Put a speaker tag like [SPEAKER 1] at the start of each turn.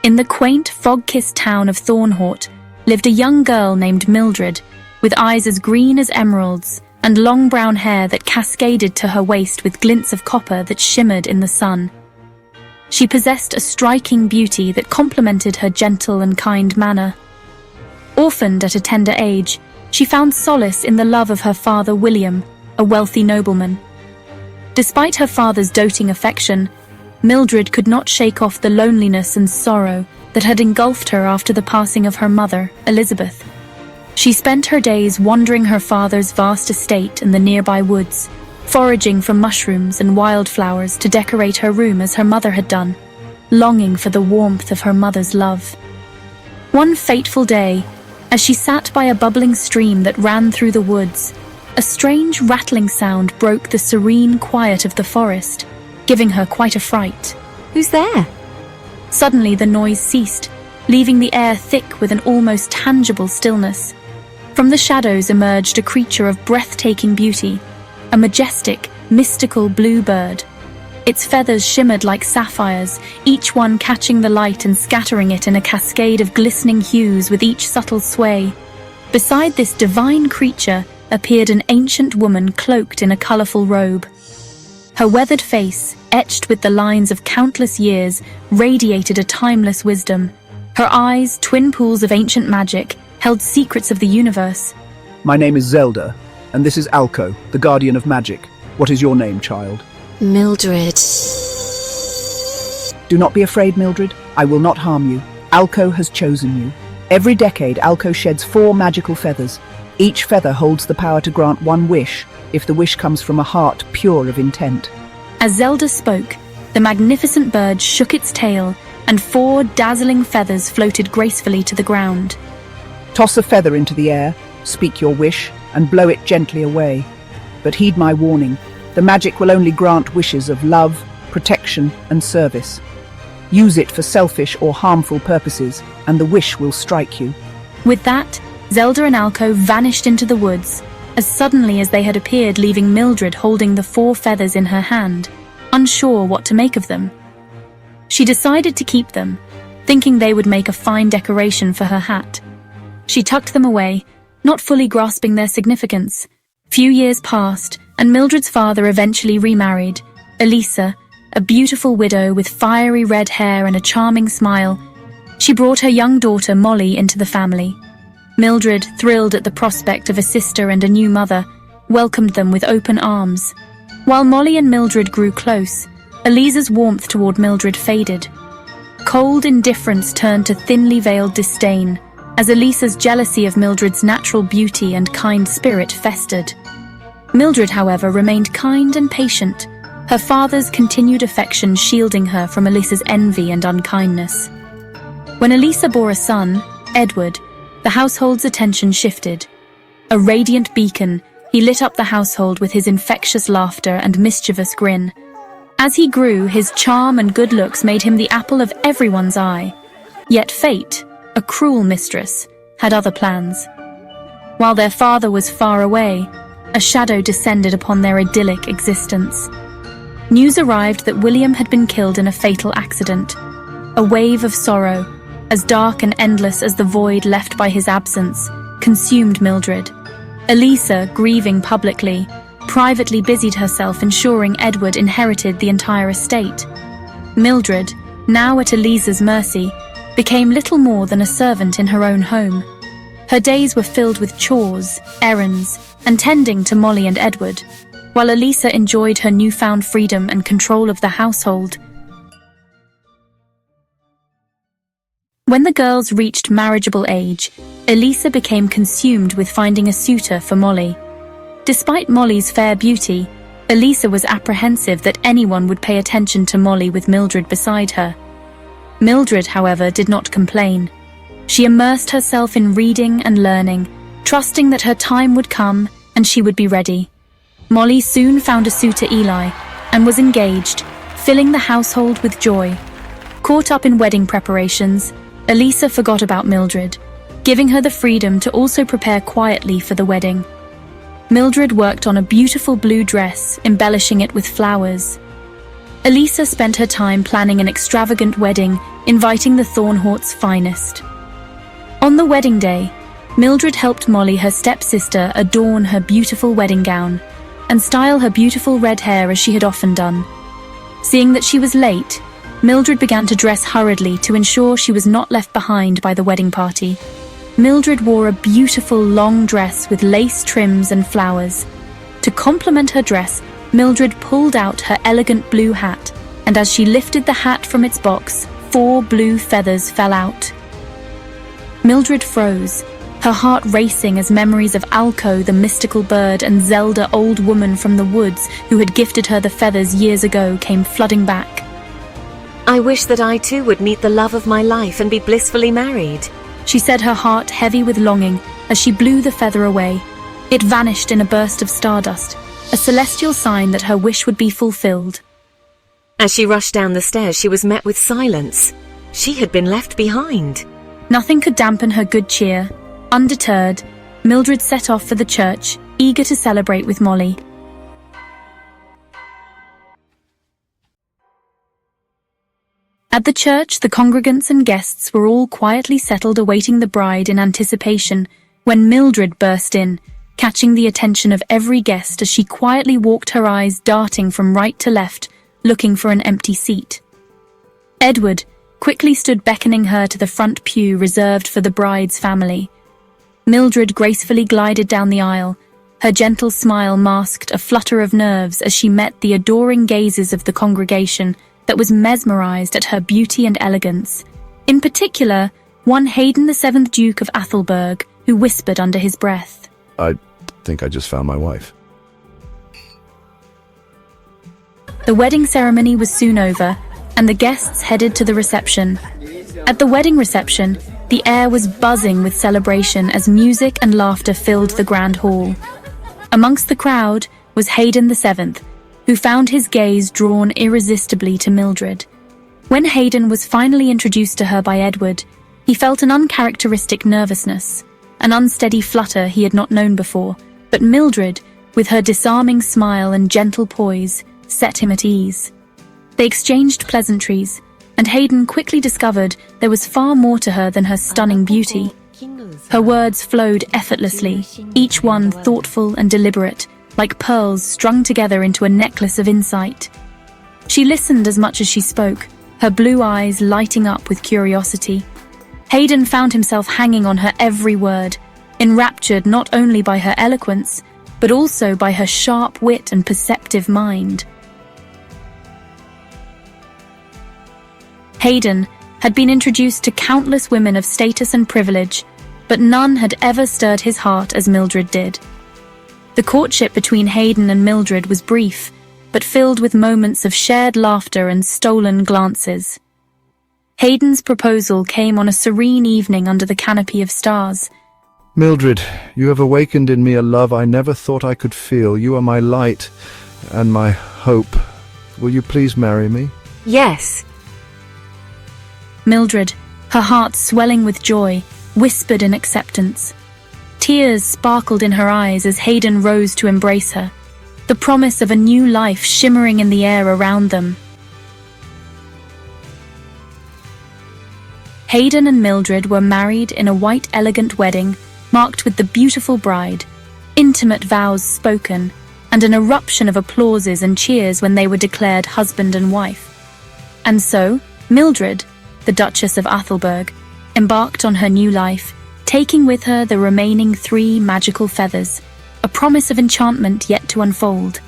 [SPEAKER 1] In the quaint, fog-kissed town of Thornhort lived a young girl named Mildred, with eyes as green as emeralds and long brown hair that cascaded to her waist with glints of copper that shimmered in the sun. She possessed a striking beauty that complemented her gentle and kind manner. Orphaned at a tender age, she found solace in the love of her father William, a wealthy nobleman. Despite her father's doting affection, Mildred could not shake off the loneliness and sorrow that had engulfed her after the passing of her mother, Elizabeth. She spent her days wandering her father's vast estate in the nearby woods, foraging for mushrooms and wildflowers to decorate her room as her mother had done, longing for the warmth of her mother's love. One fateful day, as she sat by a bubbling stream that ran through the woods, a strange rattling sound broke the serene quiet of the forest, giving her quite a fright.
[SPEAKER 2] Who's there?
[SPEAKER 1] Suddenly the noise ceased, leaving the air thick with an almost tangible stillness. From the shadows emerged a creature of breathtaking beauty, a majestic, mystical blue bird. Its feathers shimmered like sapphires, each one catching the light and scattering it in a cascade of glistening hues with each subtle sway. Beside this divine creature appeared an ancient woman cloaked in a colorful robe. Her weathered face, etched with the lines of countless years, radiated a timeless wisdom. Her eyes, twin pools of ancient magic, held secrets of the universe.
[SPEAKER 3] My name is Zelda, and this is Alco, the guardian of magic. What is your name, child?
[SPEAKER 2] Mildred.
[SPEAKER 3] Do not be afraid, Mildred. I will not harm you. Alco has chosen you. Every decade, Alco sheds 4 magical feathers. Each feather holds the power to grant one wish, if the wish comes from a heart pure of intent.
[SPEAKER 1] As Zelda spoke, the magnificent bird shook its tail, and 4 dazzling feathers floated gracefully to the ground.
[SPEAKER 3] Toss a feather into the air, speak your wish, and blow it gently away. But heed my warning. The magic will only grant wishes of love, protection, and service. Use it for selfish or harmful purposes, and the wish will strike you.
[SPEAKER 1] With that, Zelda and Alco vanished into the woods, as suddenly as they had appeared, leaving Mildred holding the 4 feathers in her hand, unsure what to make of them. She decided to keep them, thinking they would make a fine decoration for her hat. She tucked them away, not fully grasping their significance. Few years passed, and Mildred's father eventually remarried. Elisa, a beautiful widow with fiery red hair and a charming smile, she brought her young daughter Molly into the family. Mildred, thrilled at the prospect of a sister and a new mother, welcomed them with open arms. While Molly and Mildred grew close, Elisa's warmth toward Mildred faded. Cold indifference turned to thinly veiled disdain, as Elisa's jealousy of Mildred's natural beauty and kind spirit festered. Mildred, however, remained kind and patient, her father's continued affection shielding her from Elisa's envy and unkindness. When Elisa bore a son, Edward, the household's attention shifted. A radiant beacon, he lit up the household with his infectious laughter and mischievous grin. As he grew, his charm and good looks made him the apple of everyone's eye. Yet fate, a cruel mistress, had other plans. While their father was far away, a shadow descended upon their idyllic existence. News arrived that William had been killed in a fatal accident. A wave of sorrow, as dark and endless as the void left by his absence, consumed Mildred. Elisa, grieving publicly, privately busied herself ensuring Edward inherited the entire estate. Mildred, now at Elisa's mercy, became little more than a servant in her own home. Her days were filled with chores, errands, and tending to Molly and Edward, while Elisa enjoyed her newfound freedom and control of the household. When the girls reached marriageable age, Elisa became consumed with finding a suitor for Molly. Despite Molly's fair beauty, Elisa was apprehensive that anyone would pay attention to Molly with Mildred beside her. Mildred, however, did not complain. She immersed herself in reading and learning, trusting that her time would come and she would be ready. Molly soon found a suitor, Eli, and was engaged, filling the household with joy. Caught up in wedding preparations, Elisa forgot about Mildred, giving her the freedom to also prepare quietly for the wedding. Mildred worked on a beautiful blue dress, embellishing it with flowers. Elisa spent her time planning an extravagant wedding, inviting the Thornhorts' finest. On the wedding day, Mildred helped Molly, her stepsister, adorn her beautiful wedding gown and style her beautiful red hair as she had often done. Seeing that she was late, Mildred began to dress hurriedly to ensure she was not left behind by the wedding party. Mildred wore a beautiful long dress with lace trims and flowers. To complement her dress, Mildred pulled out her elegant blue hat, and as she lifted the hat from its box, 4 blue feathers fell out. Mildred froze, her heart racing as memories of Alco, the mystical bird, and Zelda, old woman from the woods who had gifted her the feathers years ago, came flooding back.
[SPEAKER 2] I wish that I too would meet the love of my life and be blissfully married.
[SPEAKER 1] She said, her heart heavy with longing, as she blew the feather away. It vanished in a burst of stardust, a celestial sign that her wish would be fulfilled.
[SPEAKER 2] As she rushed down the stairs, she was met with silence. She had been left behind.
[SPEAKER 1] Nothing could dampen her good cheer. Undeterred, Mildred set off for the church, eager to celebrate with Molly. At the church, the congregants and guests were all quietly settled awaiting the bride in anticipation when Mildred burst in, catching the attention of every guest as she quietly walked, her eyes darting from right to left, looking for an empty seat. Edward quickly stood beckoning her to the front pew reserved for the bride's family. Mildred gracefully glided down the aisle. Her gentle smile masked a flutter of nerves as she met the adoring gazes of the congregation that was mesmerized at her beauty and elegance. In particular, one Hayden, the 7th Duke of Athelberg, who whispered under his breath,
[SPEAKER 4] I think I just found my wife.
[SPEAKER 1] The wedding ceremony was soon over, and the guests headed to the reception. At the wedding reception, the air was buzzing with celebration as music and laughter filled the grand hall. Amongst the crowd was Hayden the 7th, who found his gaze drawn irresistibly to Mildred. When Hayden was finally introduced to her by Edward, he felt an uncharacteristic nervousness, an unsteady flutter he had not known before, but Mildred, with her disarming smile and gentle poise, set him at ease. They exchanged pleasantries, and Hayden quickly discovered there was far more to her than her stunning beauty. Her words flowed effortlessly, each one thoughtful and deliberate, like pearls strung together into a necklace of insight. She listened as much as she spoke, her blue eyes lighting up with curiosity. Hayden found himself hanging on her every word, enraptured not only by her eloquence, but also by her sharp wit and perceptive mind. Hayden had been introduced to countless women of status and privilege, but none had ever stirred his heart as Mildred did. The courtship between Hayden and Mildred was brief, but filled with moments of shared laughter and stolen glances. Hayden's proposal came on a serene evening under the canopy of stars.
[SPEAKER 4] Mildred, you have awakened in me a love I never thought I could feel. You are my light and my hope. Will you please marry me?
[SPEAKER 2] Yes.
[SPEAKER 1] Mildred, her heart swelling with joy, whispered in acceptance. Tears sparkled in her eyes as Hayden rose to embrace her, the promise of a new life shimmering in the air around them. Hayden and Mildred were married in a white, elegant wedding, marked with the beautiful bride, intimate vows spoken, and an eruption of applauses and cheers when they were declared husband and wife. And so, Mildred, the Duchess of Athelberg, embarked on her new life, taking with her the remaining 3 magical feathers, a promise of enchantment yet to unfold.